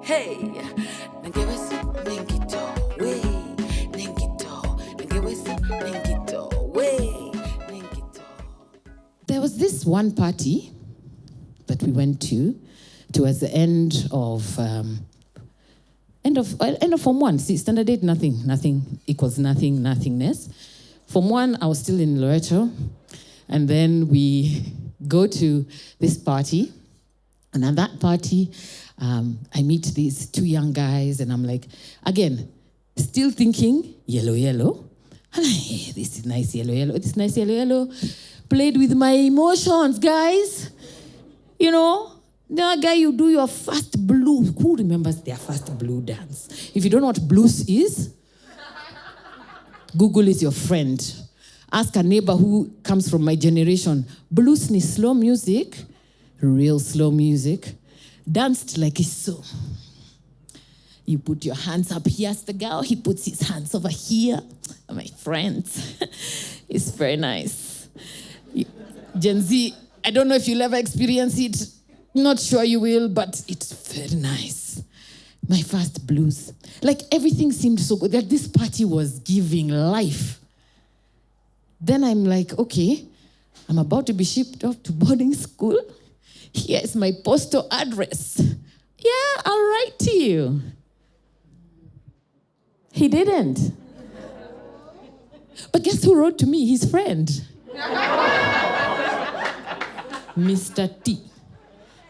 Hey, nangewesa nengito, way, nengito, nangewesa nengito, way, nengito. There was this one party that we went to towards the end of Form 1. See, standard 8, nothing equals nothing, nothingness. Form 1, I was still in Loreto, and then we go to this party, and at that party, I meet these two young guys, and I'm like, again, still thinking, yellow. And hey, this is nice yellow, this nice yellow. Played with my emotions, guys. You know, the guy, you do your first blues. Who remembers their first blue dance? If you don't know what blues is, Google is your friend. Ask a neighbor who comes from my generation. Blues ni slow music, real slow music. Danced like it's so. You put your hands up here as the girl. He puts his hands over here. My friends, it's very nice. Gen Z, I don't know if you'll ever experience it. Not sure you will, but it's very nice. My first blues. Like everything seemed so good. That this party was giving life. Then I'm like, okay, I'm about to be shipped off to boarding school. Here's my postal address. Yeah, I'll write to you. He didn't. But guess who wrote to me? His friend. Mr. T.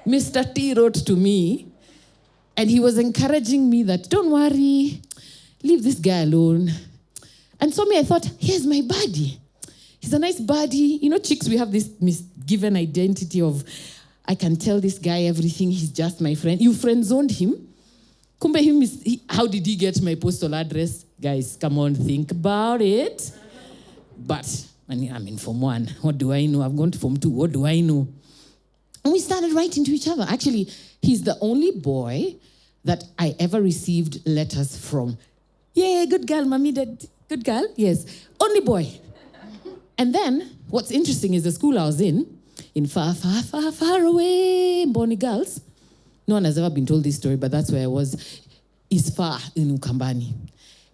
Mr. T wrote to me, and he was encouraging me that, don't worry, leave this guy alone. And so I thought, here's my buddy. He's a nice buddy. You know, chicks, we have this misgiven identity of, I can tell this guy everything, he's just my friend. You friend-zoned him. Kumbe how did he get my postal address? Guys, come on, think about it. But, I'm in Form 1. What do I know? I've gone to Form 2. What do I know? And we started writing to each other. Actually, he's the only boy that I ever received letters from. Yeah, good girl, mommy, dad. Good girl, yes. Only boy. And then, what's interesting is the school I was in far, far, far, far away, Mboni Girls. No one has ever been told this story, but that's where I was. Is far in Ukambani.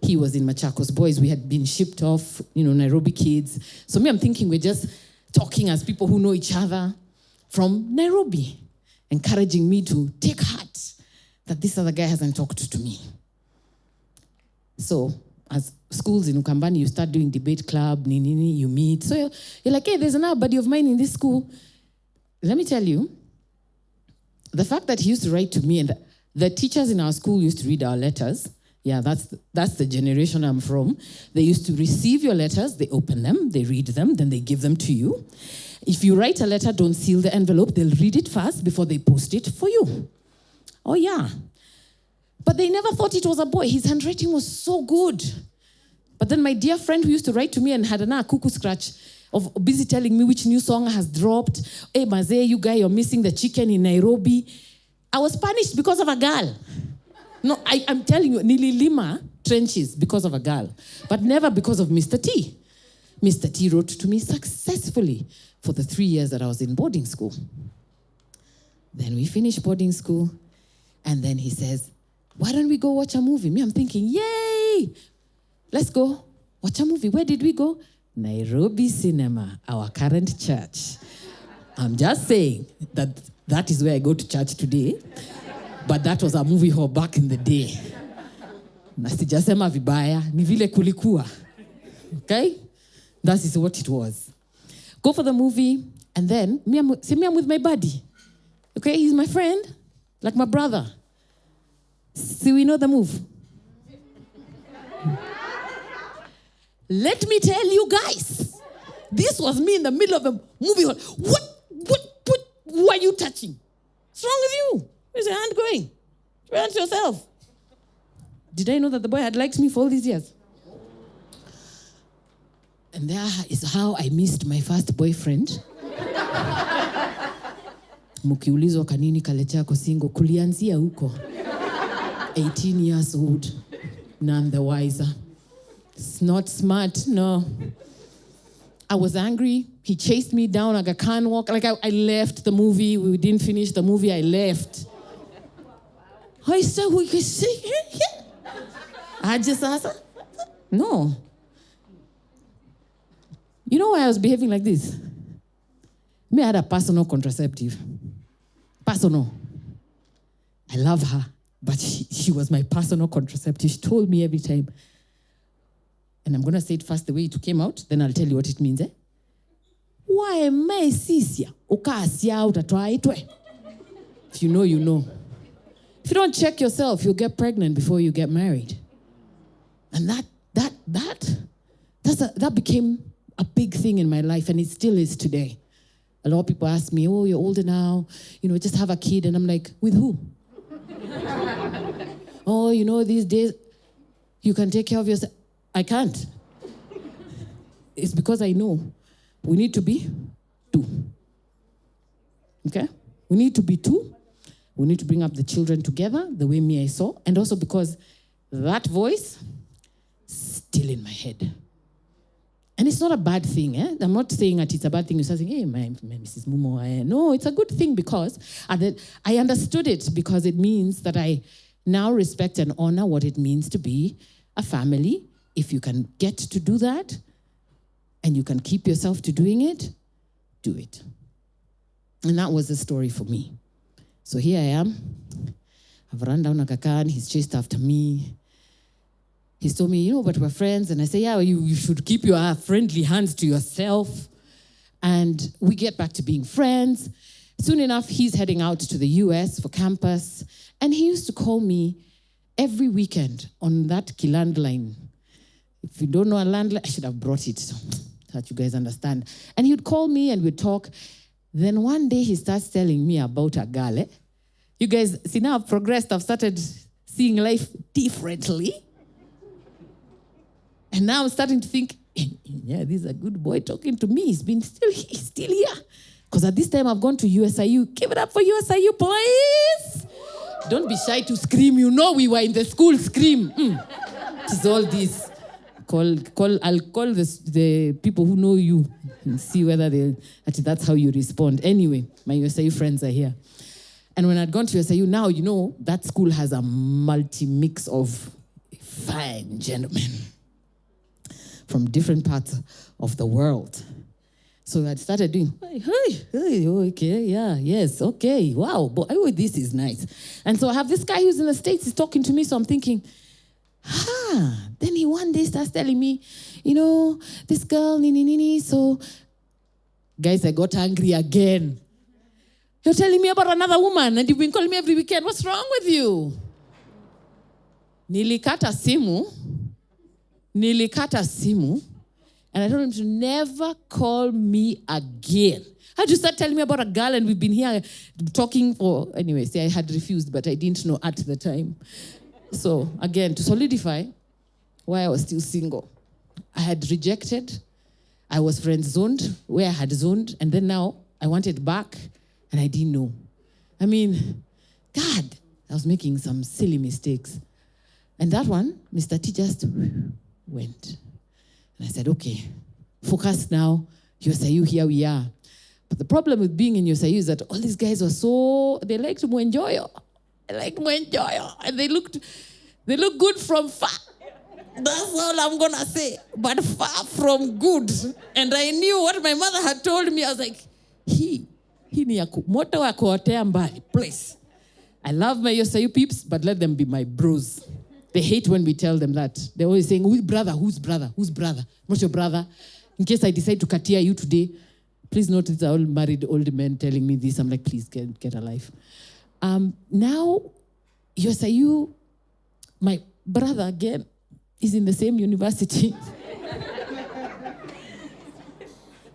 He was in Machakos. Boys, we had been shipped off, Nairobi kids. So I'm thinking we're just talking as people who know each other from Nairobi, encouraging me to take heart that this other guy hasn't talked to me. So as schools in Ukambani, you start doing debate club, you meet. So you're like, hey, there's another buddy of mine in this school. Let me tell you, the fact that he used to write to me and the teachers in our school used to read our letters. Yeah, that's the generation I'm from. They used to receive your letters, they open them, they read them, then they give them to you. If you write a letter, don't seal the envelope. They'll read it first before they post it for you. Oh, yeah. But they never thought it was a boy. His handwriting was so good. But then my dear friend who used to write to me and had a cuckoo scratch of busy telling me which new song has dropped. Hey, Maze, you guy, you're missing the chicken in Nairobi. I was punished because of a girl. No, I'm telling you, Nililima trenches because of a girl. But never because of Mr. T. Mr. T wrote to me successfully for the 3 years that I was in boarding school. Then we finished boarding school, and then he says, why don't we go watch a movie? Me, I'm thinking, yay! Let's go watch a movie. Where did we go? Nairobi Cinema, our current church. I'm just saying that is where I go to church today, but that was a movie hall back in the day. Na sijasema vibaya, ni vile kulikuwa. Okay? That is what it was. Go for the movie, and then I'm with my buddy. Okay, he's my friend, like my brother. See, we know the move. Let me tell you guys, this was me in the middle of the movie hall. Who are you touching? What's wrong with you? Where's your hand going? Run to yourself. Did I know that the boy had liked me for all these years? And there is how I missed my first boyfriend. Mukiulizwa kanini Kalekye ako single, kulianzia huko. 18 years old, none the wiser. It's not smart, no. I was angry. He chased me down like a can walk. Like I left the movie. We didn't finish the movie. I left. I said, we can see. I just asked, no. You know why I was behaving like this? Me, I had a personal contraceptive. Personal. I love her, but she was my personal contraceptive. She told me every time. And I'm going to say it first the way it came out, then I'll tell you what it means. Why am I sisia? If you know, you know. If you don't check yourself, you'll get pregnant before you get married. And that became a big thing in my life, and it still is today. A lot of people ask me, oh, you're older now, just have a kid. And I'm like, with who? Oh, these days, you can take care of yourself. I can't. It's because I know we need to be two. Okay? We need to be two. We need to bring up the children together, the way I saw. And also because that voice, still in my head. And it's not a bad thing. I'm not saying that it's a bad thing. You're saying, hey, my Mrs. Mumo. No, it's a good thing because I understood it, because it means that I now respect and honor what it means to be a family. If you can get to do that and you can keep yourself to doing it, do it. And that was the story for me. So here I am. I've run down Aga, he's chased after me. He's told me, but we're friends. And I say, yeah, you should keep your friendly hands to yourself. And we get back to being friends. Soon enough, he's heading out to the US for campus. And he used to call me every weekend on that landline. If you don't know a landline, I should have brought it so that you guys understand. And he would call me and we'd talk. Then one day he starts telling me about a girl. You guys, see, now I've progressed. I've started seeing life differently. And now I'm starting to think, yeah, this is a good boy talking to me. He's still here. Because at this time I've gone to USIU. Give it up for USIU, please. Don't be shy to scream. We were in the school scream. It's all this. I'll call the people who know you and see whether that's how you respond. Anyway, my USIU friends are here. And when I'd gone to USIU, now that school has a multi-mix of fine gentlemen from different parts of the world. So I started doing, hey, okay, yeah, yes, okay, wow, but this is nice. And so I have this guy who's in the States, he's talking to me, so I'm thinking, then he one day starts telling me, this girl, so guys, I got angry again. You're telling me about another woman and you've been calling me every weekend. What's wrong with you? Nilikata simu, and I told him to never call me again. I just started telling me about a girl, and we've been here talking for, anyways, I had refused, but I didn't know at the time. So again, to solidify why I was still single, I had rejected, I was friend-zoned, where I had zoned, and then now I wanted back, and I didn't know. God, I was making some silly mistakes. And that one, Mr. T just went. And I said, okay, focus now. USIU, here we are. But the problem with being in USIU is that all these guys were they liked to enjoy. And they look good from far. That's all I'm going to say. But far from good. And I knew what my mother had told me. I was like, moto wa kuotea mbali, please. I love my USIU peeps, but let them be my bros. They hate when we tell them that. They're always saying, whose brother? Not your brother. In case I decide to katia you today, please note these are all married old men telling me this. I'm like, please get a life. Now, USIU, my brother again, is in the same university.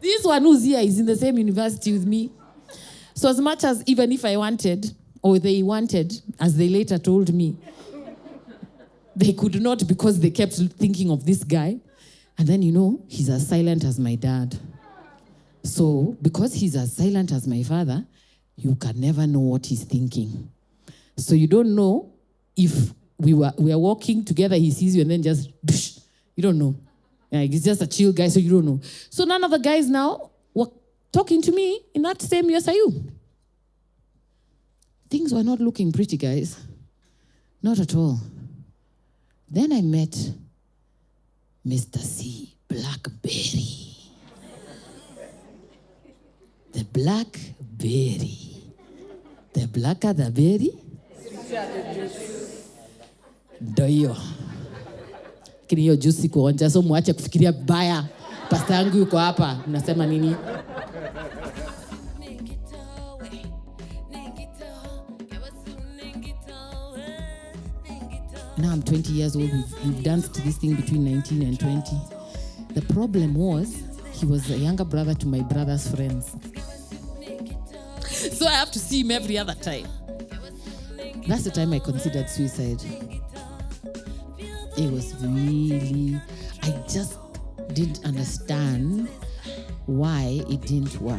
This one who's here is in the same university with me. So as much as even if I wanted, or they wanted, as they later told me, they could not because they kept thinking of this guy. And then, he's as silent as my dad. So because he's as silent as my father, you can never know what he's thinking. So you don't know if we are walking together, he sees you and then just, you don't know. He's just a chill guy, so you don't know. So none of the guys now were talking to me in that same USIU. Things were not looking pretty, guys. Not at all. Then I met Mr. C, Blackberry. The Blackberry. The blacker the berry. Ndo hiyo. Lakini hiyo juice kuonja, so muache kufikiria baya. Pasta yangu yuko hapa, mnasema nini? Now I'm 20 years old. We've danced this thing between 19 and 20. The problem was, he was a younger brother to my brother's friends. So I have to see him every other time. That's the time I considered suicide. It was really, I just didn't understand why it didn't work.